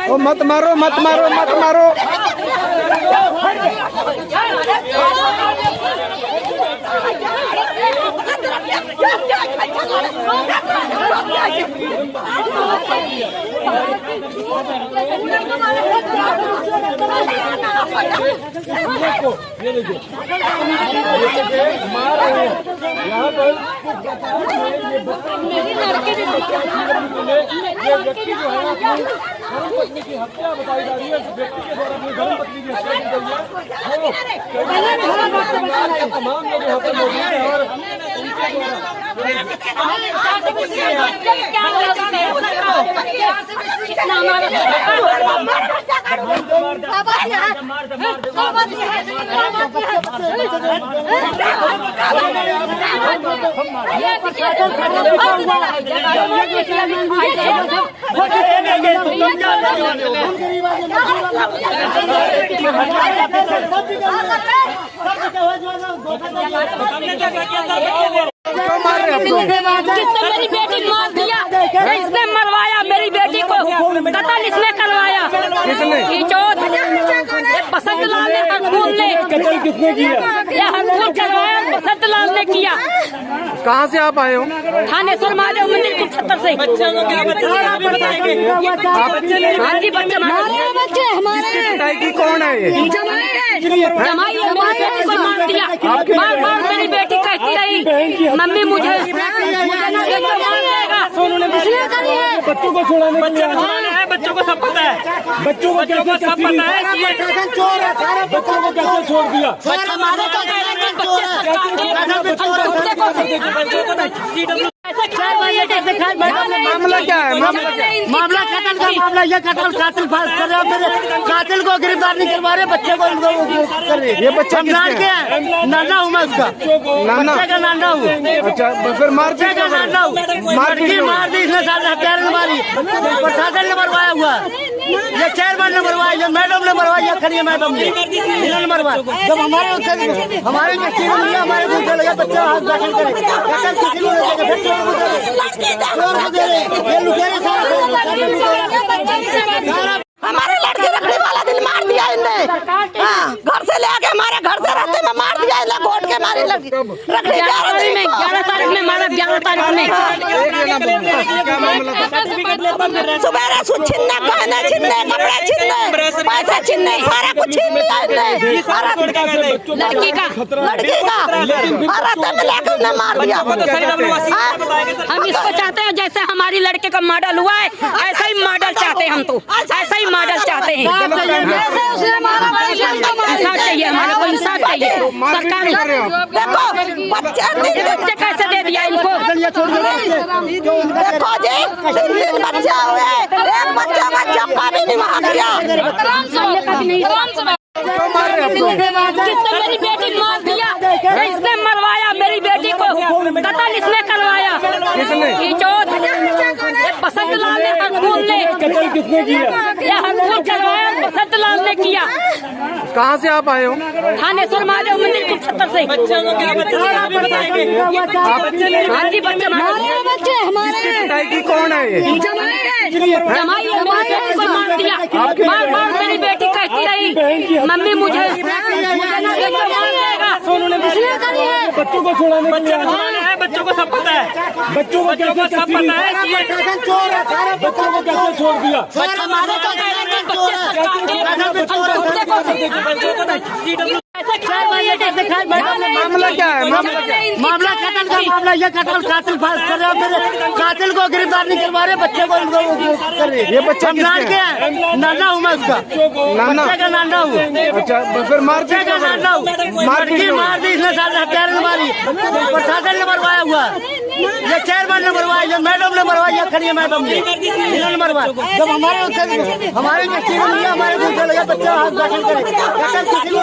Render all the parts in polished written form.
ओ मत मारो मत मारो मत मारो। ये देखिए मार रहे हैं यहाँ पर ये व्यक्ति जो है अपनी धर्मपत्नी की हत्या बताई जा रही है। व्यक्ति के द्वारा अपनी धर्मपत्नी की हत्या की गई है। तमाम लोग यहाँ पर मौजूद हैं और उनके जिसने मेरी बेटी मार दिया, इसने मरवाया मेरी बेटी को, कत्ल इसने करवाया। बसंत लाल ने हरकूल ने कत्ल किसने किया? ये हरकूल करवाया, बसंत लाल ने किया। कहाँ से आप आए हो? थानेश्वर महादेव मंदिर कुरुक्षेत्र से। बच्चों को क्या बच्चे हमारे पिटाई की कौन है ये? जमाई है, जमाई है। मेरी बेटी को मार दिया, बार बार मेरी बेटी कहती रही मम्मी मुझे बच्चों को छुड़ाने के लिए बच्चों को सब पता है, बच्चों को कैसे सब पता है। बच्चों को कैसे छोड़ दिया? मामला क्या है? मामला कत्ल का मामला। ये कातिल कर रहे हो, मेरे कातिल को गिरफ्तार नहीं करवा रहे, बच्चे को कर रहे। ये बच्चा किसका है? नाना हूँ मैं उसका, नाना बच्चे का नाना हूँ। अच्छा फिर मार बच्चे का नाना हूँ। मार दी इसने, हत्यार ने मारी, प्रशासन ने मरवाया हुआ। ये चेयरमैन ने मरवाया, ये मैडम ने मरवाया, खड़ी मैडम ने इन्होंने मरवाया। जब हमारे हमारे व्यक्ति ने मिला, हमारे दिल से लगा बच्चा हाथ दाखिल करे, किसी को हमारे लड़के रखने वाला दिन मार दिया इनने। घर से ले आके हमारे घर से रहते में मार दिया इन्हें, घोट के मारी लड़की रखने 11 तारीख में मारा, 11 तारीख में। सुबह छीनने, गहने छीनने, कपड़े छीनने, पैसे छीनने, सारा कुछ छीन लिया इनने। लड़की का रास्ते में लेकर उन्हें मार दिया। हम इसको चाहते हैं जैसे हमारी लड़के का मॉडल हुआ है, ऐसा ही मॉडल चाहते हैं हम तो, ऐसा ही मॉडल चाहते हैं। इंसाफ चाहिए, हमारे को इंसाफ चाहिए। सरकार देखो बच्चे कैसे दे दिया इनको? देखो जी, 3 बच्चे हुए, एक बच्चा का चप्पा भी नहीं मार दिया। जिसने मेरी बेटी मार दिया, इसने मरवाया मेरी बेटी को, कत्ल इसने करवाया। बसंत लाल ने हरकूल ने कत्ल किसने किया? ये हरकूल करवाया, बसंत लाल ने किया। कहाँ से आप आए हो? थानेश्वर महादेव मंदिर कुरुक्षेत्र से। बच्चों को क्या बच्चे हमारे पिटाई की कौन है ये? जमाई है, जमाई है। मेरी बेटी को मार दिया, बार बार मेरी बेटी कहती रही मम्मी मुझे बच्चों को छुड़ाने के लिए बच्चों को सब पता है, बच्चों को कैसे सब पता है। बच्चों को कैसे छोड़ दिया? मामला क्या है? मामला कत्ल का मामला। ये कातिल कर रहे हो, मेरे कातिल को गिरफ्तार नहीं करवा रहे, बच्चे को कर रहे। ये बच्चा किसका है? नाना हूँ मैं उसका, बच्चे का नाना हूँ। अच्छा फिर मार बच्चे का नाना हूँ। मार दी इसने, हत्यार ने मारी, प्रशासन ने मरवाया हुआ। ये चेयरमैन ने मरवाया, ये मैडम ने मरवाया, खड़ी मैडम ने इन्होंने मरवाया। जब हमारे व्यक्ति ने मिला, हमारे दिल से लगा बच्चा हाथ दाखिल करे, किसी को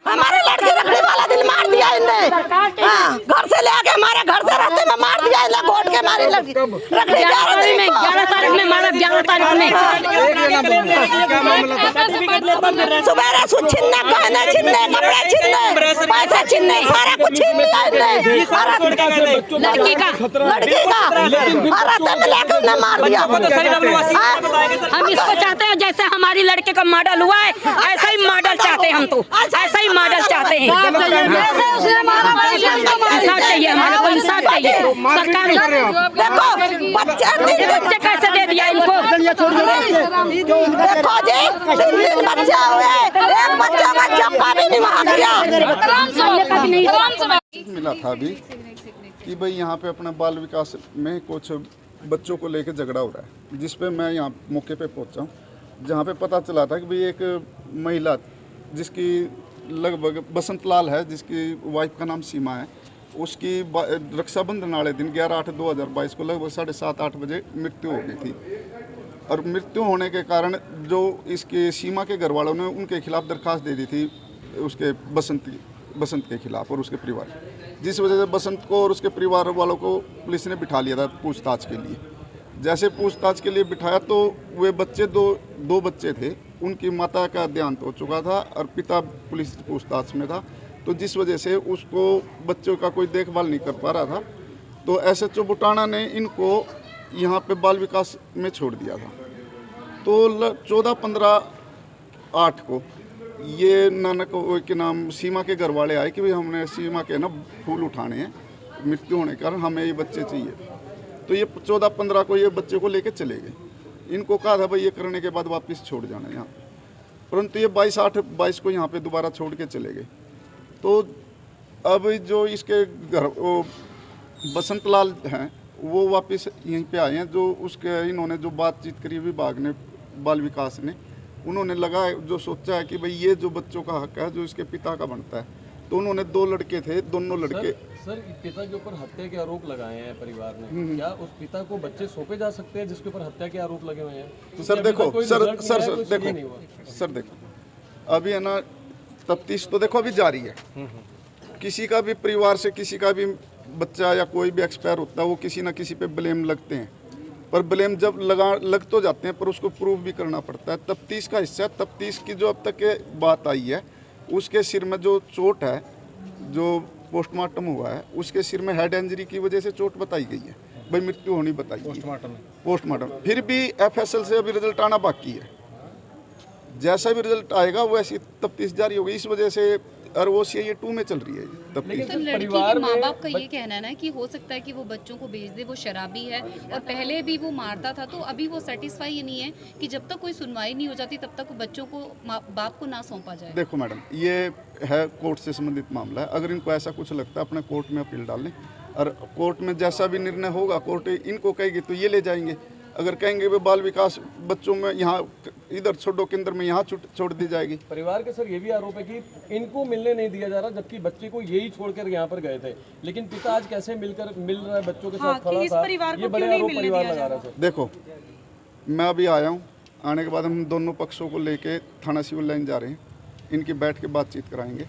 हमारे लड़के रखने वाला दिन मार दिया इनने। घर से ले आके हमारे घर से रहते में मार दिया इन्हें घोट के मारी लगी रखड़ी 11 तारीख में मारा 11 तारीख में सुबह छीनने कहने छीनने कपड़े छीनने पैसे छीनने सारा कुछ छीन लिया इन्हें लड़की का लेकर मार दिया। हम इसको चाहते हैं जैसे हमारी लड़के का मॉडल हुआ है ऐसा ही मॉडल चाहते हैं हम तो ऐसा ही मॉडल चाहते हैं। इंसाफ चाहिए हमारे को इंसाफ चाहिए सरकार देखो बच्चे कैसे दे दिया इनको। देखो जी 3 बच्चे हुए एक बच्चा का चप्पा भी नहीं वहाँ दिया। मिला था अभी कि भाई यहाँ पे अपना बाल विकास में कुछ बच्चों को लेकर झगड़ा हो रहा है, जिस पे मैं यहाँ मौके पे पहुँचा हूँ, जहाँ पे पता चला था कि भाई एक महिला जिसकी लगभग बसंत लाल है, जिसकी वाइफ का नाम सीमा है, उसकी रक्षाबंधन वाले दिन 11/8/2022 को लगभग 7:30-8 बजे मृत्यु हो गई थी। और मृत्यु होने के कारण जो इसके सीमा के घर वालों ने उनके खिलाफ दरख्वास्त दे दी थी उसके बसंत के खिलाफ और उसके परिवार, जिस वजह से बसंत को और उसके परिवार वालों को पुलिस ने बिठा लिया था पूछताछ के लिए। जैसे पूछताछ के लिए बिठाया तो वे बच्चे दो बच्चे थे, उनकी माता का देहांत हो चुका था और पिता पुलिस पूछताछ में था, तो जिस वजह से उसको बच्चों का कोई देखभाल नहीं कर पा रहा था। तो SHO बुटाना ने इनको यहाँ पे बाल विकास में छोड़ दिया था। तो 14/15/8 को ये नानक के नाम सीमा के घर वाले आए कि भाई हमने सीमा के ना फूल उठाने हैं, मृत्यु होने के कारण हमें ये बच्चे चाहिए। तो ये 14/15 को ये बच्चे को लेके चले गए। इनको कहा था भाई ये करने के बाद वापस छोड़ जाना यहाँ, परंतु ये 22/8/22 को यहाँ पे दोबारा छोड़ के चले गए। तो अब जो इसके घर बसंत लाल हैं वो वापस यहीं पे आए हैं, जो उसके इन्होंने जो बातचीत करी विभाग ने बाल विकास ने, उन्होंने लगा जो सोचा है कि भाई ये जो बच्चों का हक है जो इसके पिता का बनता है। तो उन्होंने 2 लड़के थे, दोनों लड़के सर पिता के ऊपर हत्या के आरोप लगाए हैं परिवार ने, क्या उस पिता को बच्चे सौंपे जा सकते हैं जिसके ऊपर हत्या के आरोप लगे हुए हैं? सर देखो देखो अभी है ना तफ्तीश तो देखो अभी जारी है। किसी का भी परिवार से किसी का भी बच्चा या कोई भी एक्सपायर होता है वो किसी ना किसी पे ब्लेम लगते हैं, पर ब्लेम जब लग तो जाते हैं पर उसको प्रूव भी करना पड़ता है। तफ्तीश का हिस्सा, तफ्तीश की जो अब तक के बात आई है उसके सिर में जो चोट है, जो पोस्टमार्टम हुआ है उसके सिर में हेड इंजरी की वजह से चोट बताई गई है, भाई मृत्यु होनी बताई पोस्टमार्टम। फिर भी FSL से अभी रिजल्ट आना बाकी है, जैसा भी रिजल्ट आएगा वो ऐसी तफ्तीश जारी होगी। इस वजह से और वो CIA 2 में चल रही है तफ्तीश। तो लड़की के माँ बाप का ये कहना है ना कि हो सकता है कि वो बच्चों को भेज दे, वो शराबी है और पहले भी वो मारता था, तो अभी वो सेटिस्फाई ये नहीं है कि जब तक कोई सुनवाई नहीं हो जाती तब तक बच्चों को बाप को ना सौंपा जाए। देखो मैडम, ये है कोर्ट से संबंधित मामला है, अगर इनको ऐसा कुछ लगता है अपने कोर्ट में अपील डाल लें और कोर्ट में जैसा भी निर्णय होगा कोर्ट इनको कहेगी तो ये ले जाएंगे। अगर कहेंगे वे बाल विकास बच्चों में यहाँ इधर छोड़ो केंद्र में यहाँ छोड़ दी जाएगी। परिवार के सर ये भी आरोप है कि इनको मिलने नहीं दिया जा रहा, जबकि बच्चे को यही छोड़कर यहाँ पर गए थे, लेकिन पिता आज कैसे मिल रहा है बच्चों के साथ खड़ा था, ये बड़े आरोप परिवार लगा रहा है। देखो मैं अभी आया हूँ, आने के बाद हम दोनों पक्षों को लेके थाना सिविल लाइन जा रहे हैं, इनकी बैठ के बातचीत कराएंगे,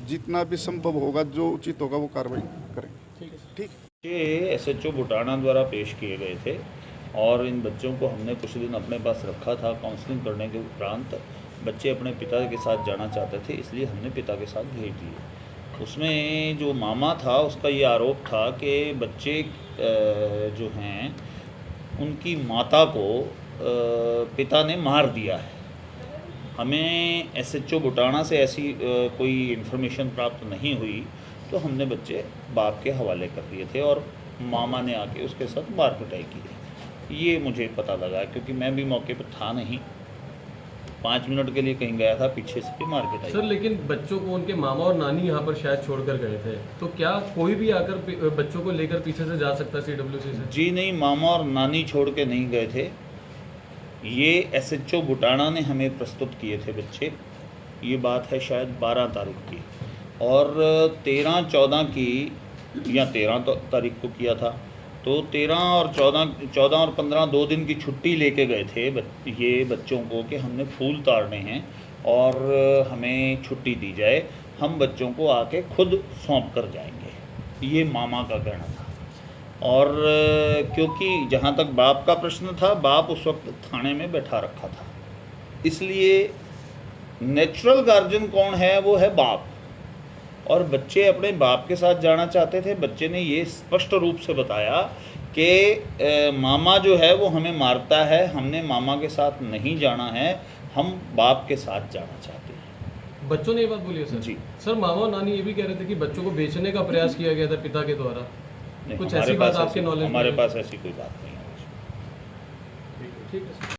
जितना भी संभव होगा जो उचित होगा वो कार्रवाई करेंगे। ठीक ये SHO बुटाना द्वारा पेश किए गए थे और इन बच्चों को हमने कुछ दिन अपने पास रखा था। काउंसलिंग करने के उपरांत बच्चे अपने पिता के साथ जाना चाहते थे, इसलिए हमने पिता के साथ भेज दिए। उसमें जो मामा था उसका ये आरोप था कि बच्चे जो हैं उनकी माता को पिता ने मार दिया है। हमें SHO बुटाना से ऐसी कोई इन्फॉर्मेशन प्राप्त नहीं हुई, तो हमने बच्चे बाप के हवाले कर दिए थे और मामा ने आके उसके साथ मार पिटाई की है। ये मुझे पता लगा क्योंकि मैं भी मौके पर था नहीं, 5 मिनट के लिए कहीं गया था, पीछे से भी मार पिटाई। सर लेकिन बच्चों को उनके मामा और नानी यहाँ पर शायद छोड़कर गए थे, तो क्या कोई भी आकर बच्चों को लेकर पीछे से जा सकता है CWC से? जी नहीं, मामा और नानी छोड़ के नहीं गए थे, ये SHO बुटाना ने हमें प्रस्तुत किए थे बच्चे। ये बात है शायद 12 तारीख की और 13-14 की या 13 तारीख को किया था। तो 13 और 15 2 दिन की छुट्टी लेके गए थे ये बच्चों को कि हमने फूल ताड़ने हैं और हमें छुट्टी दी जाए, हम बच्चों को आके खुद सौंप कर जाएंगे, ये मामा का कहना था। और क्योंकि जहाँ तक बाप का प्रश्न था, बाप उस वक्त थाने में बैठा रखा था, इसलिए नेचुरल गार्जियन कौन है, वो है बाप। और बच्चे अपने बाप के साथ जाना चाहते थे। बच्चे ने ये स्पष्ट रूप से बताया कि मामा जो है वो हमें मारता है, हमने मामा के साथ नहीं जाना है, हम बाप के साथ जाना चाहते हैं। बच्चों ने ये बात बोली है सर? जी सर, मामा और नानी ये भी कह रहे थे कि बच्चों को बेचने का प्रयास किया गया था पिता के द्वारा। नहीं, कुछ ऐसी बात आपके नॉलेज में? हमारे पास ऐसी कोई बात नहीं है। ठीक है।